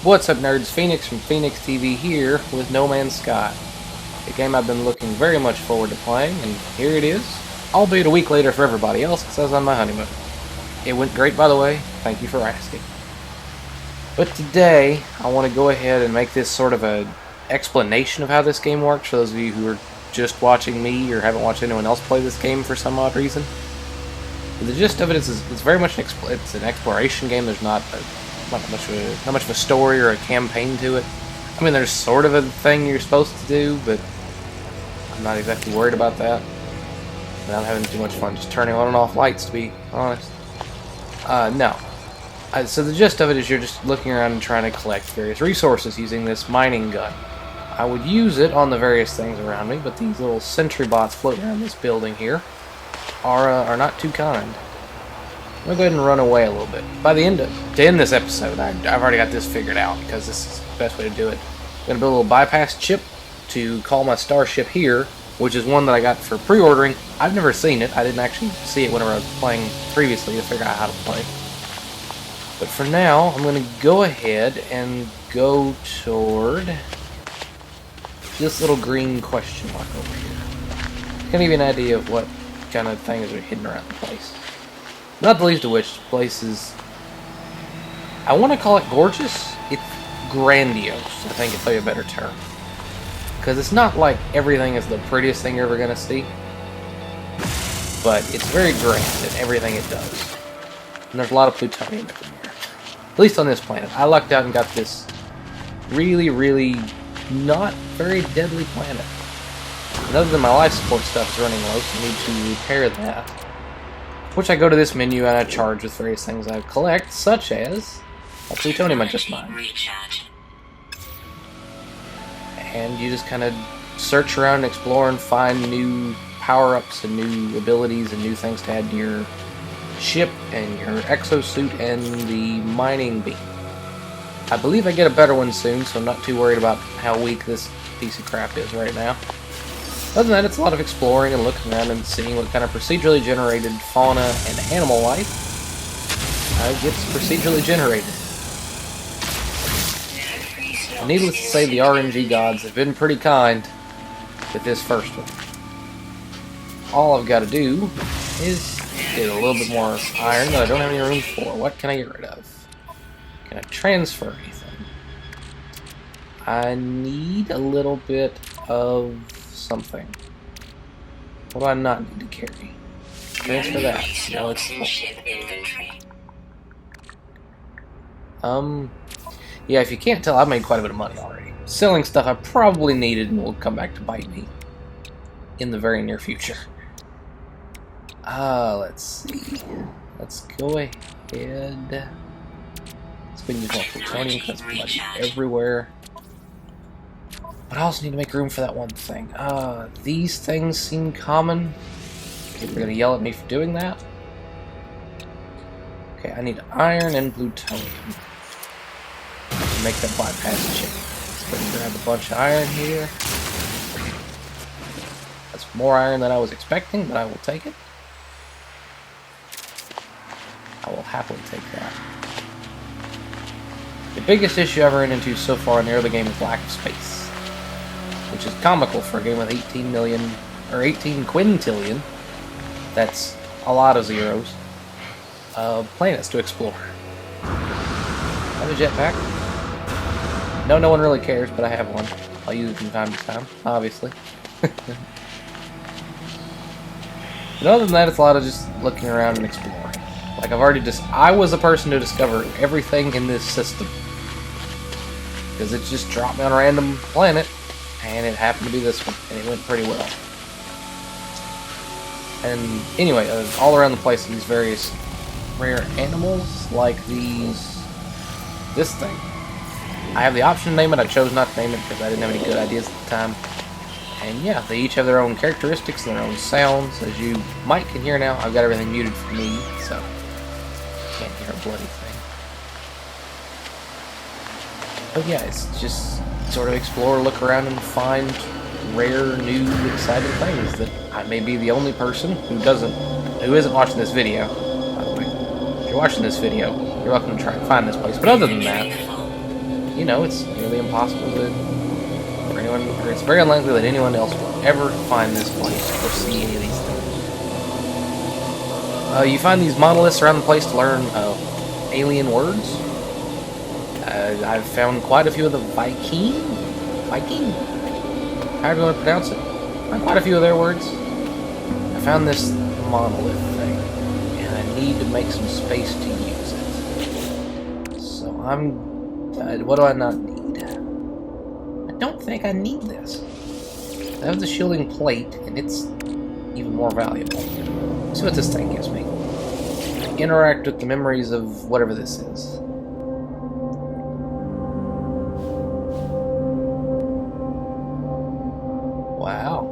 What's up, nerds? Phoenix from Phoenix TV here with No Man's Sky, a game I've been looking very much forward to playing, and here it is, albeit a week later for everybody else, because I was on my honeymoon. It went great, by the way. Thank you for asking. But today, I want to go ahead and make this sort of an explanation of how this game works for those of you who are just watching me or haven't watched anyone else play this game for some odd reason. The gist of it is it's very much it's an exploration game. There's not much of a story or a campaign to it. I mean, there's sort of a thing you're supposed to do, but I'm not exactly worried about that. And I'm having too much fun just turning on and off lights, to be honest. No. So the gist of it is you're just looking around and trying to collect various resources using this mining gun. I would use it on the various things around me, but these little sentry bots floating around this building here are not too kind. I'm going to go ahead and run away a little bit. To end this episode, I've already got this figured out, because this is the best way to do it. I'm going to build a little bypass chip to call my starship here, which is one that I got for pre-ordering. I've never seen it. I didn't actually see it whenever I was playing previously to figure out how to play. But for now, I'm going to go ahead and go toward this little green question mark over here. Kind of give you an idea of what kind of things are hidden around the place. Not the least of which, the place is, I want to call it gorgeous. It's grandiose, I think it's a better term. Because it's not like everything is the prettiest thing you're ever going to see. But it's very grand in everything it does. And there's a lot of plutonium everywhere. At least on this planet. I lucked out and got this really, really not very deadly planet. And other than my life support stuff is running low, so I need to repair that. Which I go to this menu and I charge with various things I collect, such as a plutonium I just mined. And you just kind of search around and explore and find new power-ups and new abilities and new things to add to your ship and your exosuit and the mining beam. I believe I get a better one soon, so I'm not too worried about how weak this piece of crap is right now. Other than that, it's a lot of exploring and looking around and seeing what kind of procedurally generated fauna and animal life gets procedurally generated. And needless to say, the RNG gods have been pretty kind with this first one. All I've got to do is get a little bit more iron that I don't have any room for. What can I get rid of? Can I transfer anything? I need a little bit of something. What do I not need to carry? Transfer that. No, it's yeah, if you can't tell, I've made quite a bit of money already. Selling stuff I probably needed and will come back to bite me in the very near future. Let's see. Let's go ahead. Let's go and use more plutonium because it's pretty much everywhere. But I also need to make room for that one thing. These things seem common. People are going to yell at me for doing that. Okay, I need iron and plutonium to make that bypass chip. Let's go and grab a bunch of iron here. That's more iron than I was expecting, but I will take it. I will happily take that. The biggest issue I've run into so far in the early game is lack of space. Which is comical for a game with 18 million, or 18 quintillion, that's a lot of zeros, planets to explore. I have a jetpack. No one really cares, but I have one. I'll use it from time to time, obviously. But other than that, it's a lot of just looking around and exploring. Like I was the person to discover everything in this system. Because it just dropped me on a random planet. And it happened to be this one, and it went pretty well. And anyway, all around the place, these various rare animals, like this thing. I have the option to name it. I chose not to name it because I didn't have any good ideas at the time. And yeah, they each have their own characteristics and their own sounds. As you might can hear now, I've got everything muted for me, so can't hear a bloody thing. But yeah, it's just sort of explore, look around, and find rare, new, exciting things that I may be the only person who isn't watching this video. By the way, if you're watching this video, you're welcome to try and find this place. But other than that, you know, it's nearly impossible that for anyone, or it's very unlikely that anyone else will ever find this place or see any of these things. You find these monoliths around the place to learn alien words. I've found quite a few of the Viking, however you want to pronounce it. Quite a few of their words. I found this monolith thing, and I need to make some space to use it. So what do I not need? I don't think I need this. I have the shielding plate, and it's even more valuable. Let's see what this thing gives me. Interact with the memories of whatever this is. Wow.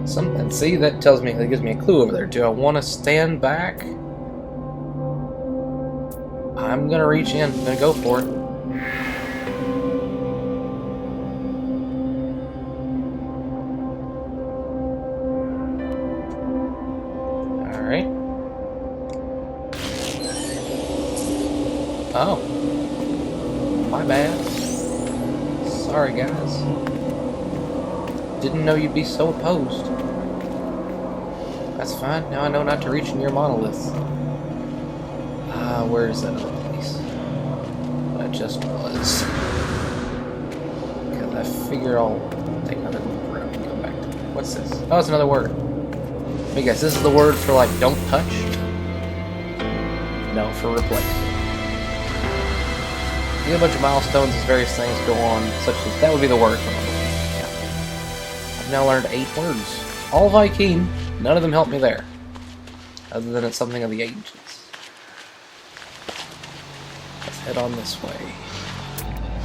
Something. See, that tells me, that gives me a clue over there. Do I want to stand back? I'm gonna reach in. I'm gonna go for it. Alright. Oh. My bad. Sorry, guys. Didn't know you'd be so opposed. That's fine. Now I know not to reach near monoliths. Where is that other place? That I just was. Because I figure I'll take another loop around and go back to it. What's this? Oh, it's another word. Let me guess, this is the word for, like, don't touch? No, for replace. You get a bunch of milestones as various things go on, such as that would be the word for it. Yeah. I've now learned 8 words. All Viking, none of them help me there. Other than it's something of the ancients. Let's head on this way.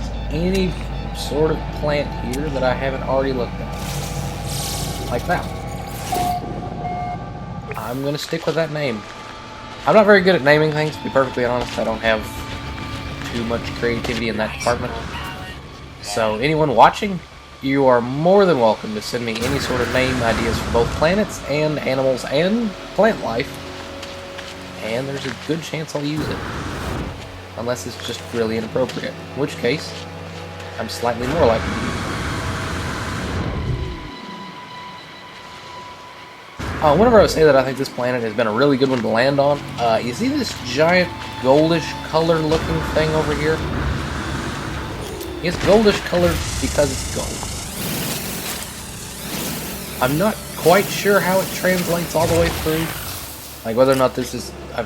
Is any sort of plant here that I haven't already looked at? Like that one. I'm gonna stick with that name. I'm not very good at naming things, to be perfectly honest. I don't have too much creativity in that department. So anyone watching, you are more than welcome to send me any sort of name ideas for both planets and animals and plant life. And there's a good chance I'll use it. Unless it's just really inappropriate. In which case, I'm slightly more likely to use it. Whenever I say that I think this planet has been a really good one to land on, you see this giant goldish color looking thing over here? It's goldish colored because it's gold. I'm not quite sure how it translates all the way through. Like whether or not this is a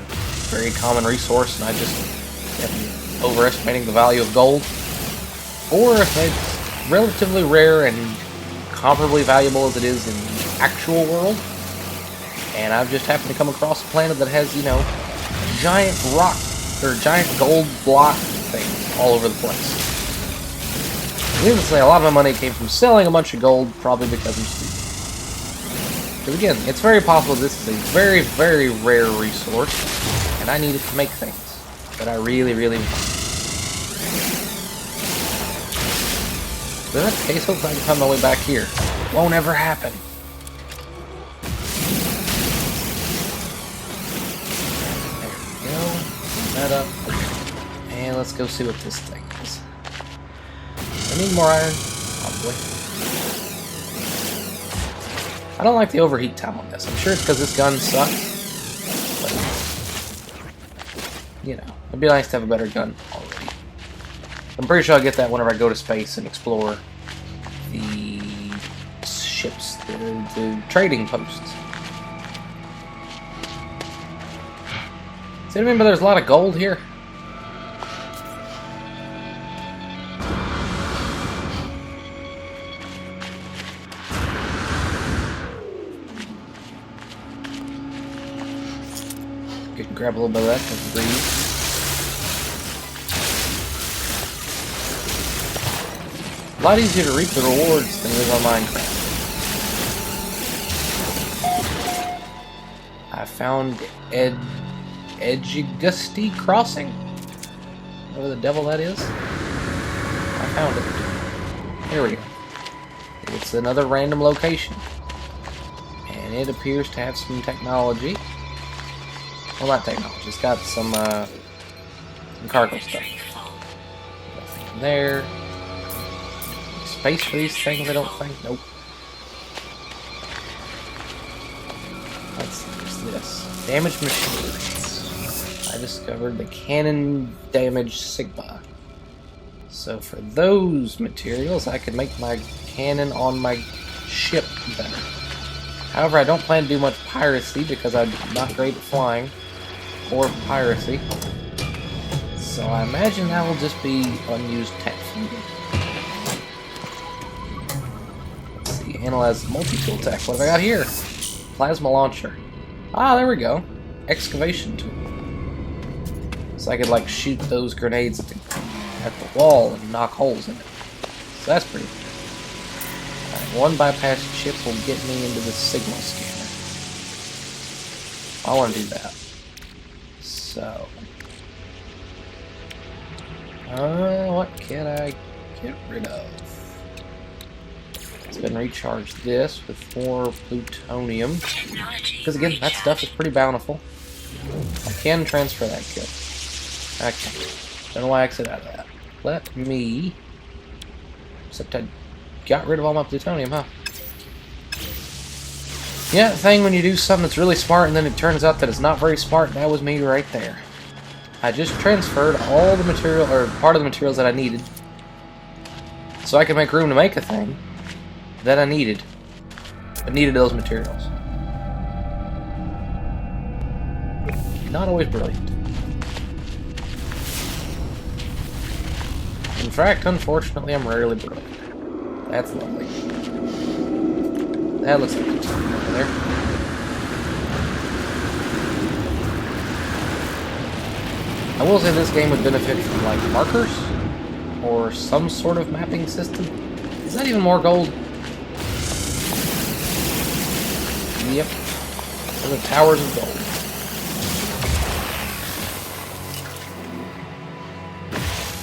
very common resource and I just am overestimating the value of gold, or if it's relatively rare and comparably valuable as it is in the actual world, and I've just happened to come across a planet that has, you know, giant rock, or giant gold block things all over the place. Needless to say, a lot of my money came from selling a bunch of gold, probably because I'm stupid. Because again, it's very possible this is a very, very rare resource, and I need it to make things that I really, really want. If that's the case, hopefully I can find my way back here. Won't ever happen. That up, and let's go see what this thing is. I need more iron, probably. I don't like the overheat time on this. I'm sure it's because this gun sucks, but you know, it'd be nice to have a better gun already. I'm pretty sure I'll get that whenever I go to space and explore the ships, the trading posts. See what I mean? But there's a lot of gold here. You can grab a little bit of that, please. A lot easier to reap the rewards than it is on Minecraft. I found Edgigusty Crossing? Whatever the devil that is. I found it. Here we go. It's another random location. And it appears to have some technology. Well, not technology. It's got some cargo stuff. Nothing in there. Space for these things, I don't think. Nope. Let's see, what's this? Damaged machines. I discovered the cannon damage Sigma. So for those materials, I could make my cannon on my ship better. However, I don't plan to do much piracy because I'm not great at flying or piracy. So I imagine that will just be unused tech for me. Let's see, analyze the multi-tool tech. What have I got here? Plasma launcher. Ah, there we go. Excavation tool. So I could like shoot those grenades at the wall and knock holes in it. So that's pretty good. Alright, one bypass chip will get me into the signal scanner. I want to do that. So, what can I get rid of? Let's go ahead and recharge this with more plutonium. Because again, that stuff is pretty bountiful. I can transfer that kit. Okay. Don't know why I exited out of that. Let me... Except I got rid of all my plutonium, huh? Yeah, the thing when you do something that's really smart and then it turns out that it's not very smart, that was me right there. I just transferred all the material, or part of the materials that I needed, so I could make room to make a thing that I needed. I needed those materials. Not always brilliant. In fact, unfortunately, I'm rarely brilliant. That's lovely. That looks like it's over there. I will say this game would benefit from, like, markers or some sort of mapping system. Is that even more gold? Yep. And the towers of gold.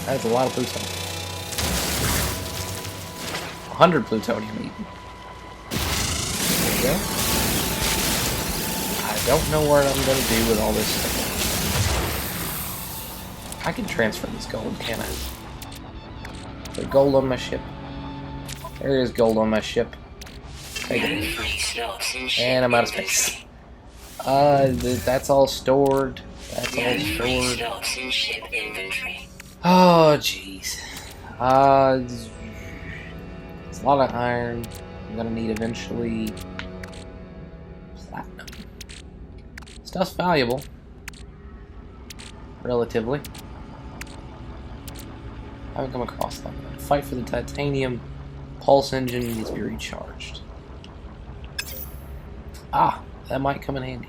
That's a lot of plutonium. 100 plutonium even. There we go. I don't know what I'm going to do with all this stuff. I can transfer this gold, can I? Is there gold on my ship? There is gold on my ship. Take it. And I'm out of space. That's all stored. That's all stored. Oh, jeez. It's a lot of iron. I'm gonna need eventually platinum. Stuff's valuable. Relatively. I haven't come across them. Fight for the titanium. Pulse engine needs to be recharged. Ah, that might come in handy.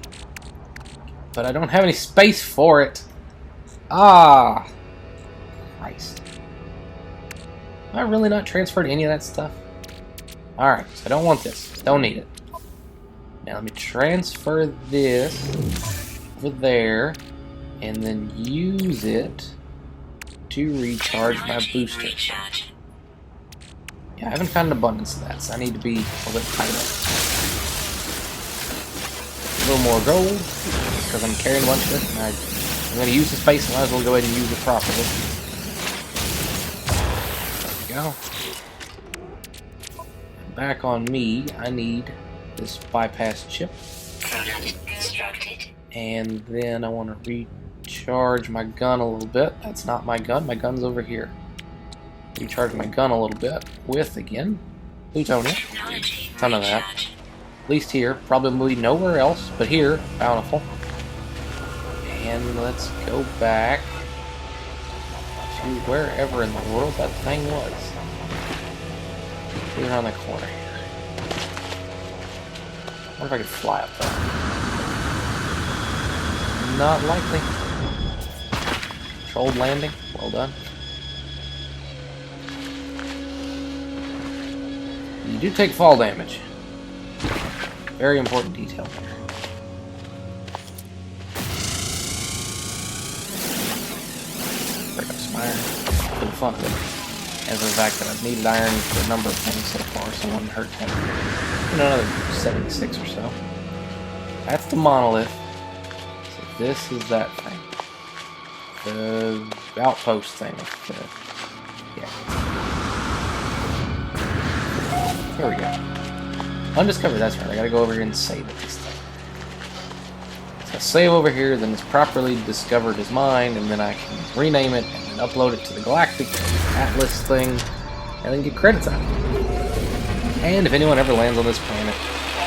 But I don't have any space for it. Ah! Christ. Am I really not transferred any of that stuff? Alright, so I don't want this. Don't need it. Now let me transfer this over there and then use it to recharge my booster. Yeah, I haven't found an abundance of that, so I need to be a little bit tighter. A little more gold, because I'm carrying a bunch of it, and I'm going to use the space, might as well go ahead and use it properly. There we go. Back on me, I need this bypass chip. And then I want to recharge my gun a little bit. That's not my gun, my gun's over here. Recharge my gun a little bit with, again, plutonium. Ton of that. At least here, probably nowhere else, but here, bountiful. And let's go back to wherever in the world that thing was. Right around the corner here. I wonder if I could fly up there. Not likely. Controlled landing. Well done. You do take fall damage. Very important detail there. Break up some iron for the fun of it. As for the fact that I've needed iron for a number of things so far, so it wouldn't hurt to have another 76 or so. That's the monolith. So This is that thing. The outpost thing. Yeah. Here we go. Undiscovered, that's right. I gotta go over here and save it this time. So save over here, then it's properly discovered as mine, and then I can rename it and then upload it to the Galactic Atlas thing, and then get credits out of it. And if anyone ever lands on this planet,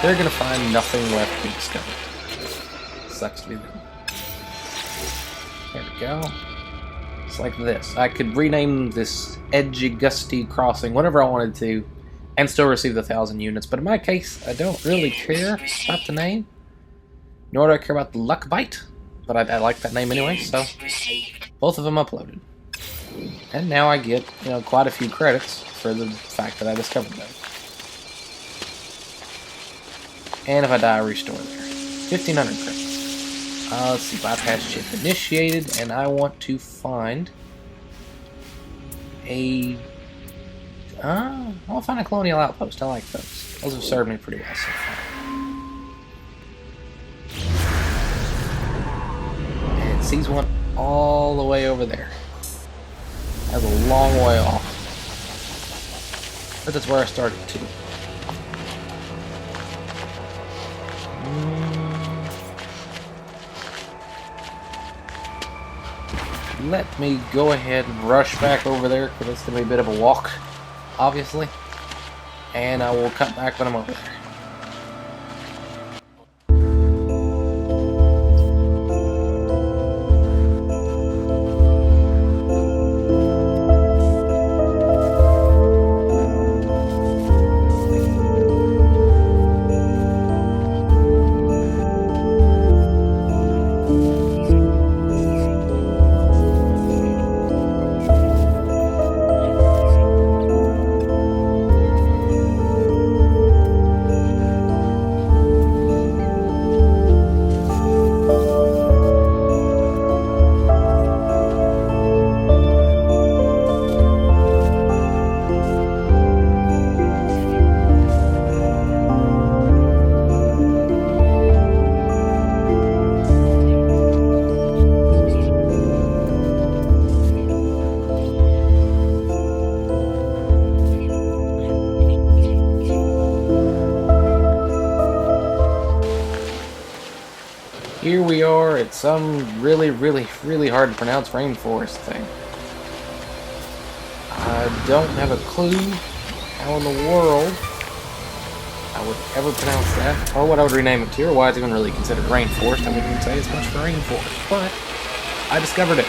they're gonna find nothing left to discover. Sucks to be them. There we go. It's like this. I could rename this Edgy Gusty Crossing whatever I wanted to, and still receive the 1,000 units. But in my case, I don't really care about the name, nor do I care about the Luck Bite. But I like that name anyway, so both of them uploaded. And now I get, quite a few credits for the fact that I discovered them. And if I die, I restore there. 1,500 credits. Let's see, bypass ship initiated, and I want to find I'll find a colonial outpost. I like those. Those have served me pretty well so far. And it sees one all the way over there. That's a long way off. But that's where I started too. Let me go ahead and rush back over there, because it's going to be a bit of a walk, obviously. And I will cut back when I'm over there. Here we are at some really hard to pronounce rainforest thing. I don't have a clue how in the world I would ever pronounce that, or what I would rename it to, or why it's even really considered rainforest. I wouldn't even say it's much for rainforest, but I discovered it.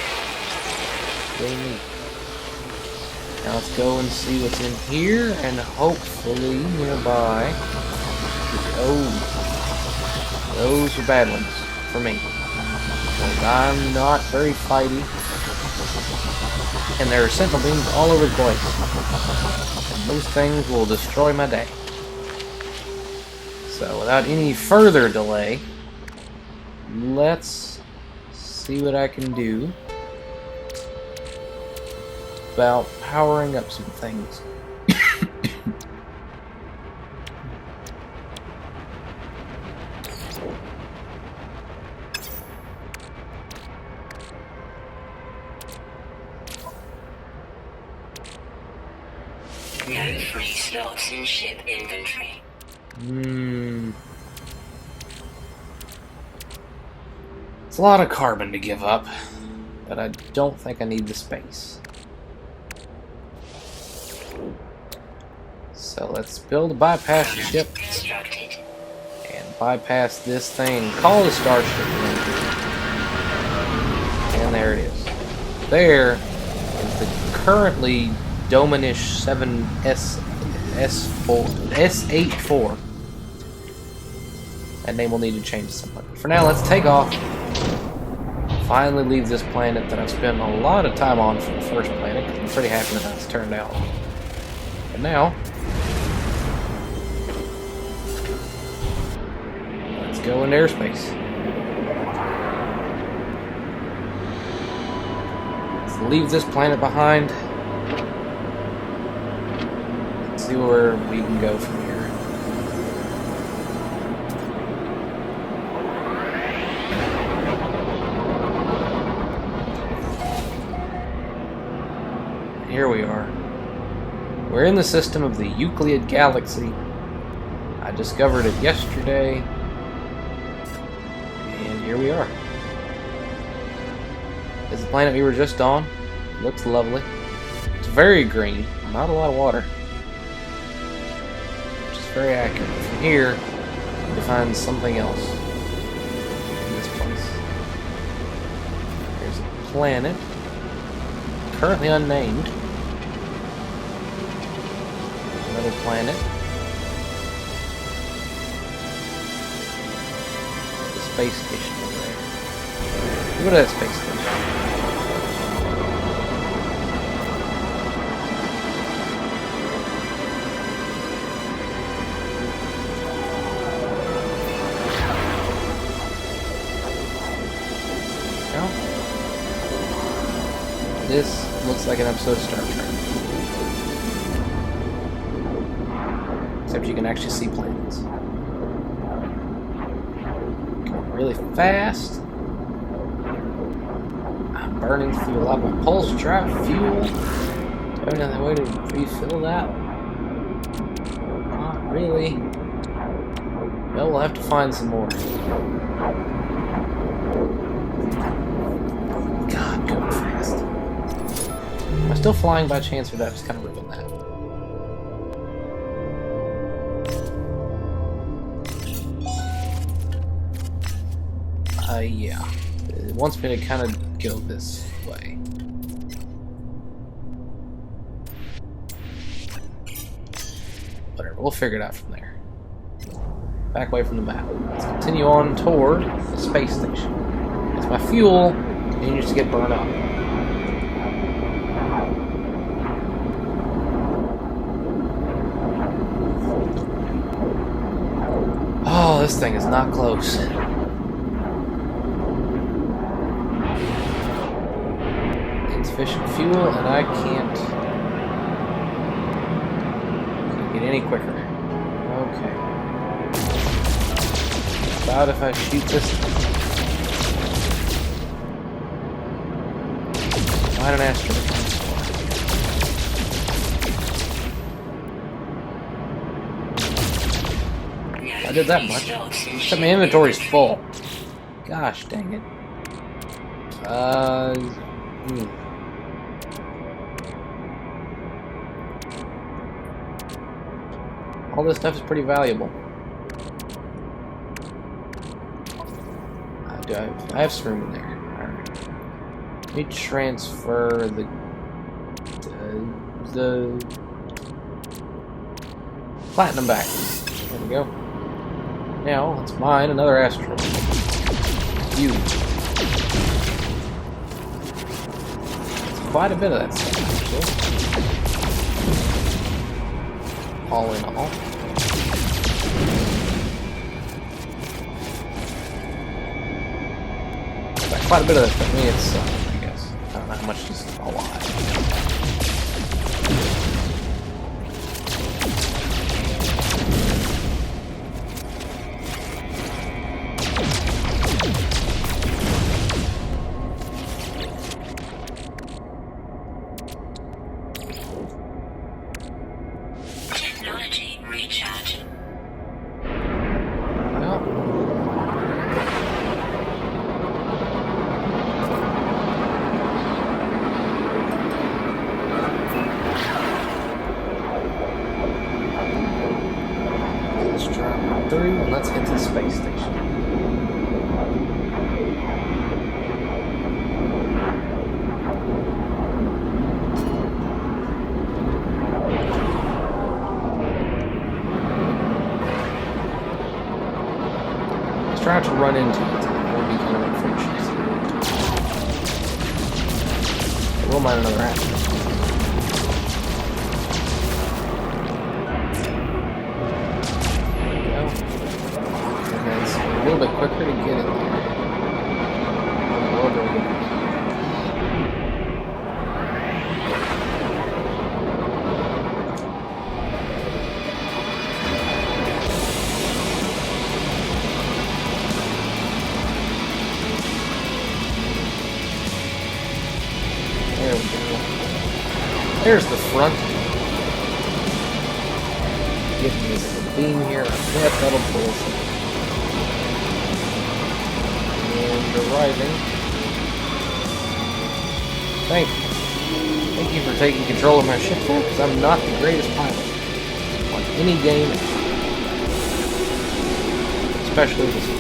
Really neat. Now let's go and see what's in here, and hopefully nearby. Oh, those are bad ones for me, because I'm not very fighty, and there are sentinel beams all over the place, and those things will destroy my day. So without any further delay, let's see what I can do about powering up some things. No free slots in ship inventory. It's a lot of carbon to give up, but I don't think I need the space. So let's build a bypass ship and bypass this thing called a starship. And there it is. There is the currently Dominish 7S84. That name will need to change to something. But for now, let's take off. Finally leave this planet that I've spent a lot of time on for the first planet, because I'm pretty happy with how it's turned out. But now, let's go into airspace. Let's leave this planet behind. Let's see where we can go from here. in the system of the Euclid Galaxy. I discovered it yesterday, and here we are. This is the planet we were just on. It looks lovely. It's very green, not a lot of water, which is very accurate. From here, we find something else in this place. There's a planet, currently unnamed. Another planet. The space station over there. Go to that space station. This looks like an episode of Star Trek. Except you can actually see planets. Going really fast. I'm burning through a lot of my pulse drive fuel. Do I have another way to refill that? Not really. Well, we'll have to find some more. God, go fast. Am I still flying by chance, or did I just kind of ruin that? Yeah. It wants me to kind of go this way. Whatever, we'll figure it out from there. Back away from the map. Let's continue on toward the space station. As my fuel continues to get burned up. Oh, this thing is not close. Insufficient fuel, and I can't get any quicker. Okay. How about if I shoot this thing? Why don't I ask for the I did that much. Except my inventory's full. Gosh dang it. All this stuff is pretty valuable. I have some room in there. Alright. Let me transfer the platinum back. There we go. Now, let's mine another asteroid. Huge. It's quite a bit of that stuff, actually. All in all. Quite a bit of that stuff. I mean, it's, I guess. I don't know how much is a lot. And let's hit the space station. Let's try to run into it. That would be kind of unfortunate. We'll mine another asteroid. A little bit quicker to get in there. There we go. There's the front. Is the beam here? I bet that'll pull us in. And arriving. Thank you. Thank you for taking control of my ship there, because I'm not the greatest pilot on any game, especially this one.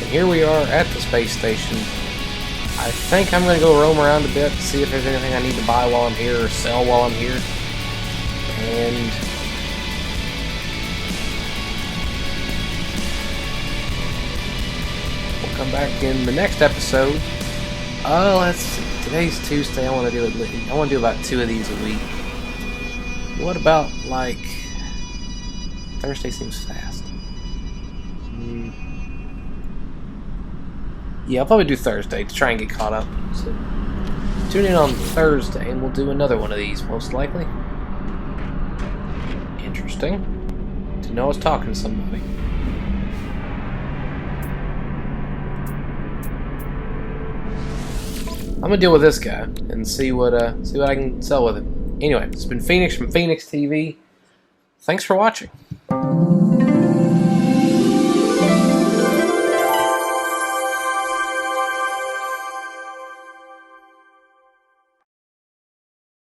And here we are at the space station. I think I'm going to go roam around a bit, see if there's anything I need to buy while I'm here or sell while I'm here. And come back in the next episode. Let's see. Today's Tuesday. I want to do about 2 of these a week. What about like Thursday? Seems fast. Yeah, I'll probably do Thursday to try and get caught up. So tune in on Thursday, and we'll do another one of these most likely. Interesting to know I was talking to somebody. I'm gonna deal with this guy and see what I can sell with him. Anyway, it's been Phoenix from Phoenix TV. Thanks for watching.